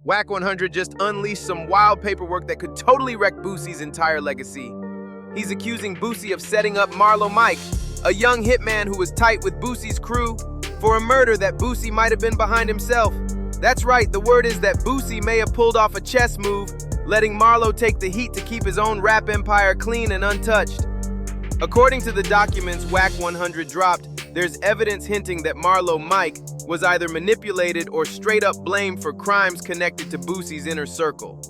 Wack 100 just unleashed some wild paperwork that could totally wreck Boosie's entire legacy. He's accusing Boosie of setting up Marlo Mike, a young hitman who was tight with Boosie's crew, for a murder that Boosie might have been behind himself. That's right, the word is that Boosie may have pulled off a chess move, letting Marlo take the heat to keep his own rap empire clean and untouched. According to the documents Wack 100 dropped, there's evidence hinting that Marlo Mike was either manipulated or straight up blamed for crimes connected to Boosie's inner circle.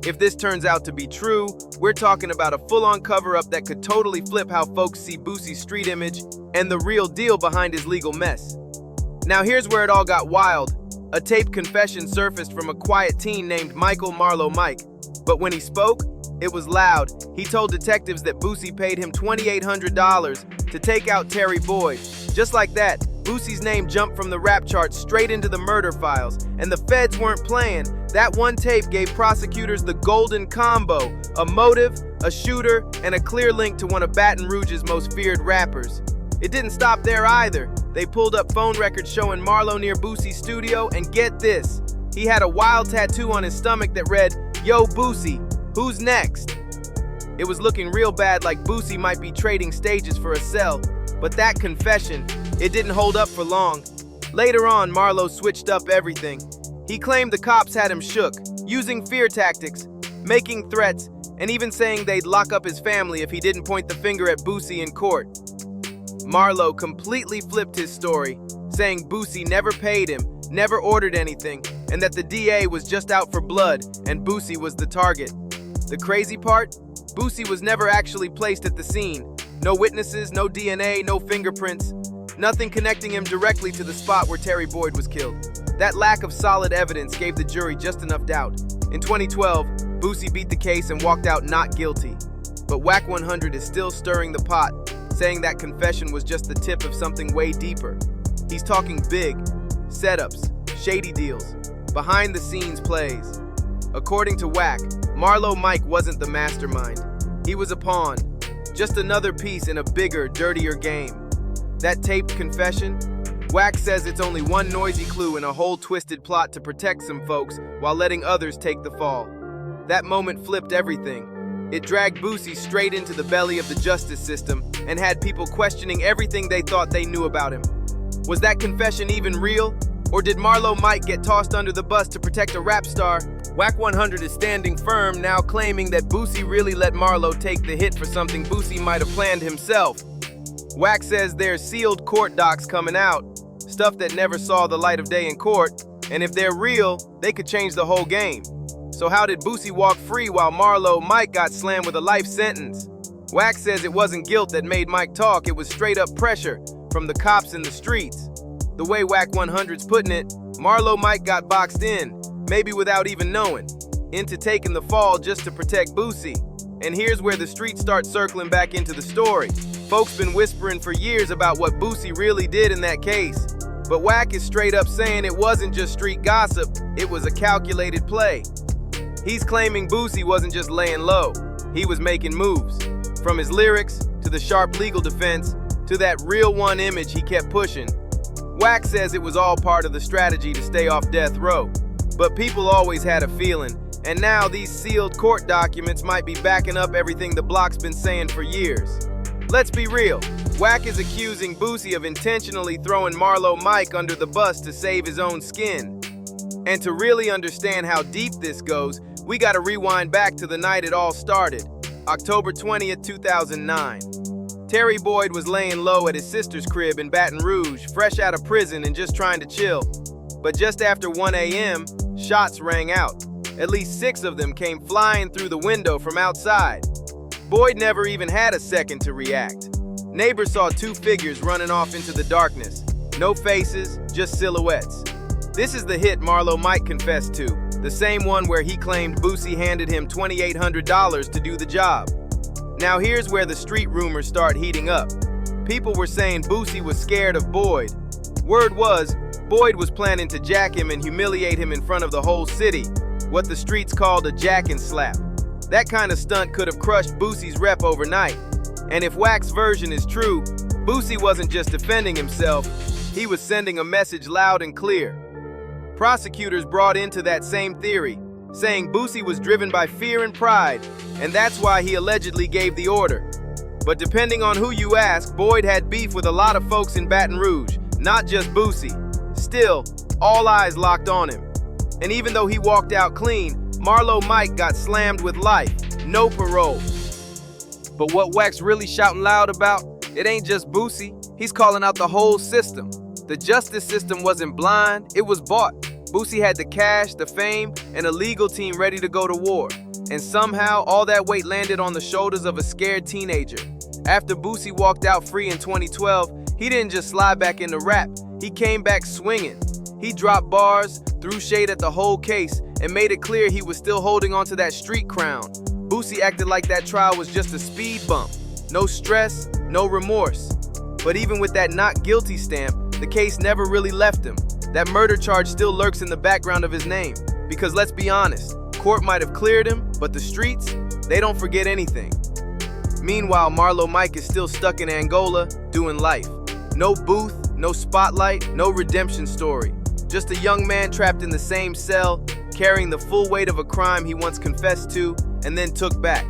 If this turns out to be true, we're talking about a full-on cover-up that could totally flip how folks see Boosie's street image and the real deal behind his legal mess. Now here's where it all got wild. A taped confession surfaced from a quiet teen named Marlo Mike. But when he spoke, it was loud. He told detectives that Boosie paid him $2,800 to take out Terry Boyd. Just like that, Boosie's name jumped from the rap charts straight into the murder files, and the feds weren't playing. That one tape gave prosecutors the golden combo: a motive, a shooter, and a clear link to one of Baton Rouge's most feared rappers. It didn't stop there either. They pulled up phone records showing Marlo near Boosie's studio, and get this, he had a wild tattoo on his stomach that read, "Yo Boosie, who's next?" It was looking real bad, like Boosie might be trading stages for a cell. But that confession, it didn't hold up for long. Later on, Marlo switched up everything. He claimed the cops had him shook, using fear tactics, making threats, and even saying they'd lock up his family if he didn't point the finger at Boosie in court. Marlo completely flipped his story, saying Boosie never paid him, never ordered anything, and that the DA was just out for blood and Boosie was the target. The crazy part? Boosie was never actually placed at the scene. No witnesses, no DNA, no fingerprints, nothing connecting him directly to the spot where Terry Boyd was killed. That lack of solid evidence gave the jury just enough doubt. In 2012, Boosie beat the case and walked out not guilty. But Wack 100 is still stirring the pot, saying that confession was just the tip of something way deeper. He's talking big, setups, shady deals, behind-the-scenes plays. According to Wack, Marlo Mike wasn't the mastermind. He was a pawn, just another piece in a bigger, dirtier game. That taped confession? Wack says it's only one noisy clue in a whole twisted plot to protect some folks while letting others take the fall. That moment flipped everything. It dragged Boosie straight into the belly of the justice system and had people questioning everything they thought they knew about him. Was that confession even real? Or did Marlo Mike get tossed under the bus to protect a rap star? Wack 100 is standing firm, now claiming that Boosie really let Marlo take the hit for something Boosie might have planned himself. Wack says there's sealed court docs coming out, stuff that never saw the light of day in court, and if they're real, they could change the whole game. So how did Boosie walk free while Marlo Mike got slammed with a life sentence? Wack says it wasn't guilt that made Mike talk, it was straight up pressure from the cops in the streets. The way Wack 100's putting it, Marlo Mike got boxed in, maybe without even knowing, into taking the fall just to protect Boosie. And here's where the streets start circling back into the story. Folks been whispering for years about what Boosie really did in that case. But Wack is straight up saying it wasn't just street gossip, it was a calculated play. He's claiming Boosie wasn't just laying low, he was making moves. From his lyrics, to the sharp legal defense, to that real one image he kept pushing. Wack says it was all part of the strategy to stay off death row. But people always had a feeling, and now these sealed court documents might be backing up everything the block's been saying for years. Let's be real, Wack is accusing Boosie of intentionally throwing Marlo Mike under the bus to save his own skin. And to really understand how deep this goes, we gotta rewind back to the night it all started, October 20th, 2009. Terry Boyd was laying low at his sister's crib in Baton Rouge, fresh out of prison and just trying to chill. But just after 1 a.m., shots rang out. At least 6 of them came flying through the window from outside. Boyd never even had a second to react. Neighbors saw 2 figures running off into the darkness. No faces, just silhouettes. This is the hit Marlo Mike confessed to, the same one where he claimed Boosie handed him $2,800 to do the job. Now here's where the street rumors start heating up. People were saying Boosie was scared of Boyd. Word was, Boyd was planning to jack him and humiliate him in front of the whole city, what the streets called a jack and slap. That kind of stunt could have crushed Boosie's rep overnight. And if Wack's version is true, Boosie wasn't just defending himself, he was sending a message loud and clear. Prosecutors brought into that same theory, saying Boosie was driven by fear and pride, and that's why he allegedly gave the order. But depending on who you ask, Boyd had beef with a lot of folks in Baton Rouge, not just Boosie. Still, all eyes locked on him. And even though he walked out clean, Marlo Mike got slammed with life, no parole. But what Wack's really shouting loud about, it ain't just Boosie, he's calling out the whole system. The justice system wasn't blind, it was bought. Boosie had the cash, the fame, and a legal team ready to go to war. And somehow, all that weight landed on the shoulders of a scared teenager. After Boosie walked out free in 2012, he didn't just slide back into rap, he came back swinging. He dropped bars, threw shade at the whole case, and made it clear he was still holding on to that street crown. Boosie acted like that trial was just a speed bump. No stress, no remorse. But even with that not guilty stamp, the case never really left him. That murder charge still lurks in the background of his name. Because let's be honest, court might have cleared him, but the streets, they don't forget anything. Meanwhile, Marlo Mike is still stuck in Angola, doing life. No booth, no spotlight, no redemption story. Just a young man trapped in the same cell, carrying the full weight of a crime he once confessed to and then took back.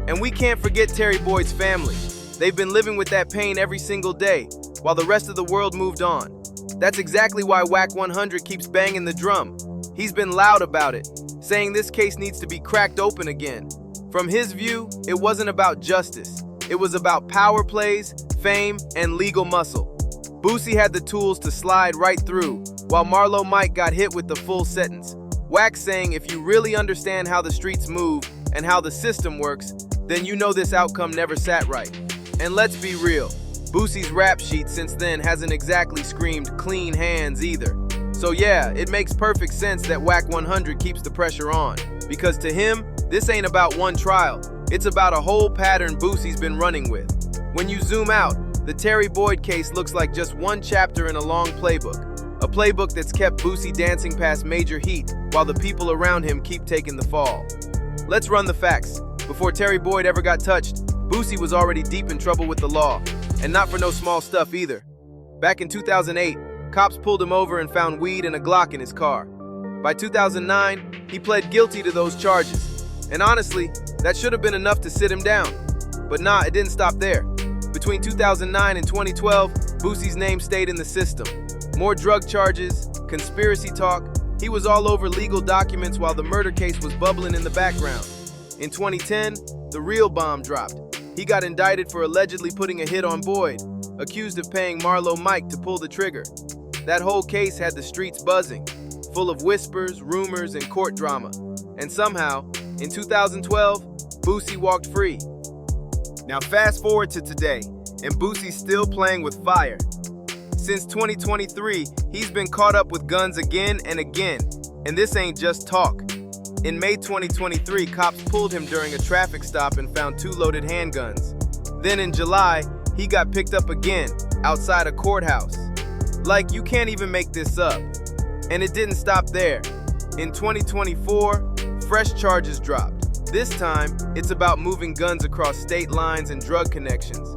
And we can't forget Terry Boyd's family. They've been living with that pain every single day, while the rest of the world moved on. That's exactly why Wack 100 keeps banging the drum. He's been loud about it, saying this case needs to be cracked open again. From his view, it wasn't about justice. It was about power plays, fame, and legal muscle. Boosie had the tools to slide right through, while Marlo Mike got hit with the full sentence. Wack saying if you really understand how the streets move and how the system works, then you know this outcome never sat right. And let's be real, Boosie's rap sheet since then hasn't exactly screamed clean hands either. So yeah, it makes perfect sense that Wack 100 keeps the pressure on, because to him, this ain't about one trial, it's about a whole pattern Boosie's been running with. When you zoom out, the Terry Boyd case looks like just one chapter in a long playbook. A playbook that's kept Boosie dancing past major heat while the people around him keep taking the fall. Let's run the facts. Before Terry Boyd ever got touched, Boosie was already deep in trouble with the law, and not for no small stuff either. Back in 2008, cops pulled him over and found weed and a Glock in his car. By 2009, he pled guilty to those charges. And honestly, that should have been enough to sit him down. But nah, it didn't stop there. Between 2009 and 2012, Boosie's name stayed in the system. More drug charges, conspiracy talk, he was all over legal documents while the murder case was bubbling in the background. In 2010, the real bomb dropped. He got indicted for allegedly putting a hit on Boyd, accused of paying Marlo Mike to pull the trigger. That whole case had the streets buzzing, full of whispers, rumors, and court drama. And somehow, in 2012, Boosie walked free. Now fast forward to today, and Boosie's still playing with fire. Since 2023, he's been caught up with guns again and again, and this ain't just talk. In May 2023, cops pulled him during a traffic stop and found 2 loaded handguns. Then in July, he got picked up again, outside a courthouse. Like, you can't even make this up. And it didn't stop there. In 2024, fresh charges dropped. This time, it's about moving guns across state lines and drug connections.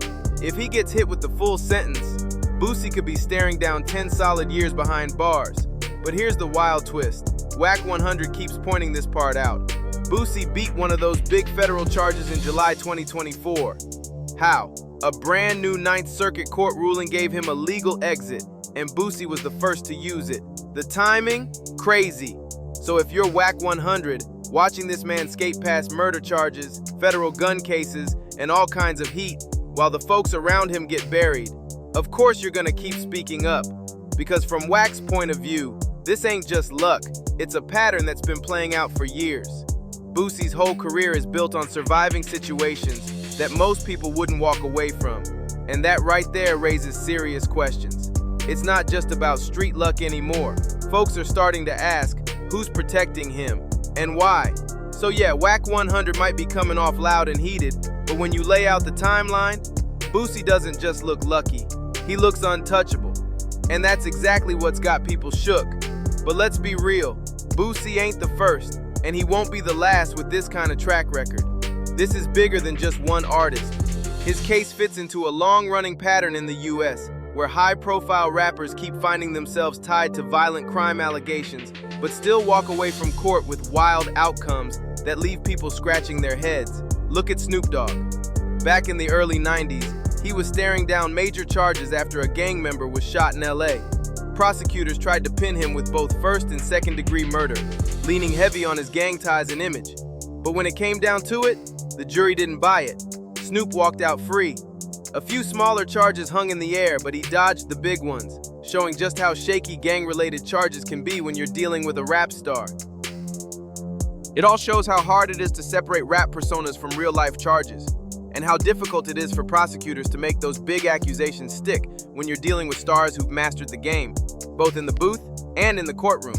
If he gets hit with the full sentence, Boosie could be staring down 10 solid years behind bars. But here's the wild twist. Wack 100 keeps pointing this part out. Boosie beat one of those big federal charges in July 2024. How? A brand new 9th Circuit court ruling gave him a legal exit, and Boosie was the first to use it. The timing? Crazy. So if you're Wack 100, watching this man skate past murder charges, federal gun cases, and all kinds of heat, while the folks around him get buried, of course you're gonna keep speaking up. Because from Wack's point of view, this ain't just luck, it's a pattern that's been playing out for years. Boosie's whole career is built on surviving situations that most people wouldn't walk away from. And that right there raises serious questions. It's not just about street luck anymore. Folks are starting to ask, who's protecting him, and why? So yeah, Wack 100 might be coming off loud and heated, but when you lay out the timeline, Boosie doesn't just look lucky, he looks untouchable. And that's exactly what's got people shook. But let's be real, Boosie ain't the first, and he won't be the last with this kind of track record. This is bigger than just one artist. His case fits into a long-running pattern in the US, where high-profile rappers keep finding themselves tied to violent crime allegations, but still walk away from court with wild outcomes that leave people scratching their heads. Look at Snoop Dogg. Back in the early 90s, he was staring down major charges after a gang member was shot in LA. Prosecutors tried to pin him with both first and second-degree murder, leaning heavy on his gang ties and image. But when it came down to it, the jury didn't buy it. Snoop walked out free. A few smaller charges hung in the air, but he dodged the big ones, showing just how shaky gang-related charges can be when you're dealing with a rap star. It all shows how hard it is to separate rap personas from real-life charges, and how difficult it is for prosecutors to make those big accusations stick when you're dealing with stars who've mastered the game, both in the booth and in the courtroom.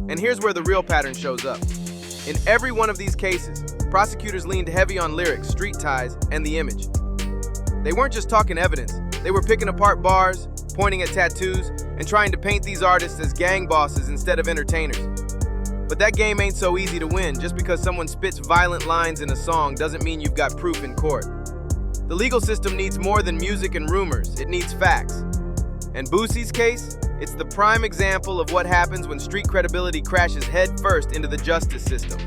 And here's where the real pattern shows up. In every one of these cases, prosecutors leaned heavy on lyrics, street ties, and the image. They weren't just talking evidence, they were picking apart bars, pointing at tattoos, and trying to paint these artists as gang bosses instead of entertainers. But that game ain't so easy to win. Just because someone spits violent lines in a song doesn't mean you've got proof in court. The legal system needs more than music and rumors, it needs facts. And Boosie's case? It's the prime example of what happens when street credibility crashes headfirst into the justice system.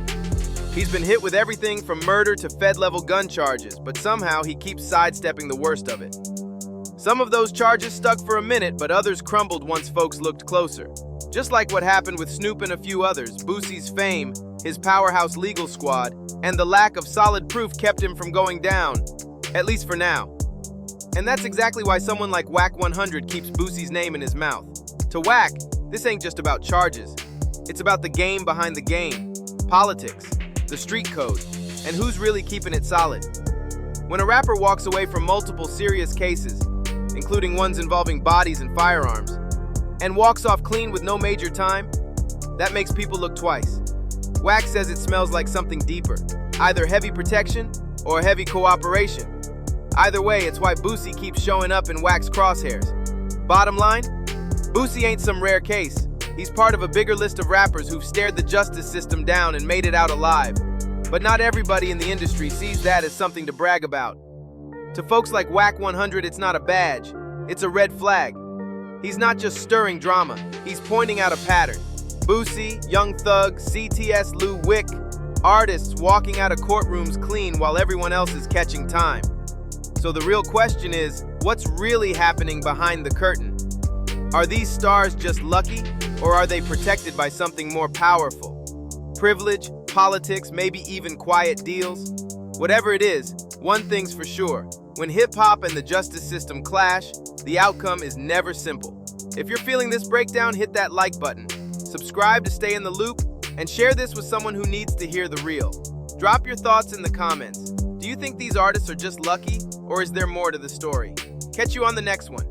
He's been hit with everything from murder to Fed-level gun charges, but somehow he keeps sidestepping the worst of it. Some of those charges stuck for a minute, but others crumbled once folks looked closer. Just like what happened with Snoop and a few others, Boosie's fame, his powerhouse legal squad, and the lack of solid proof kept him from going down, at least for now. And that's exactly why someone like Wack 100 keeps Boosie's name in his mouth. To Wack, this ain't just about charges. It's about the game behind the game, politics, the street code, and who's really keeping it solid. When a rapper walks away from multiple serious cases, including ones involving bodies and firearms, and walks off clean with no major time, that makes people look twice. Wack says it smells like something deeper, either heavy protection or heavy cooperation. Either way, it's why Boosie keeps showing up in Wack's crosshairs. Bottom line, Boosie ain't some rare case. He's part of a bigger list of rappers who've stared the justice system down and made it out alive. But not everybody in the industry sees that as something to brag about. To folks like Wack 100, it's not a badge, it's a red flag. He's not just stirring drama, he's pointing out a pattern. Boosie, Young Thug, CTS, Lou Wick, artists walking out of courtrooms clean while everyone else is catching time. So the real question is, what's really happening behind the curtain? Are these stars just lucky, or are they protected by something more powerful? Privilege, politics, maybe even quiet deals? Whatever it is, one thing's for sure. When hip-hop and the justice system clash, the outcome is never simple. If you're feeling this breakdown, hit that like button. Subscribe to stay in the loop, and share this with someone who needs to hear the real. Drop your thoughts in the comments. Do you think these artists are just lucky, or is there more to the story? Catch you on the next one.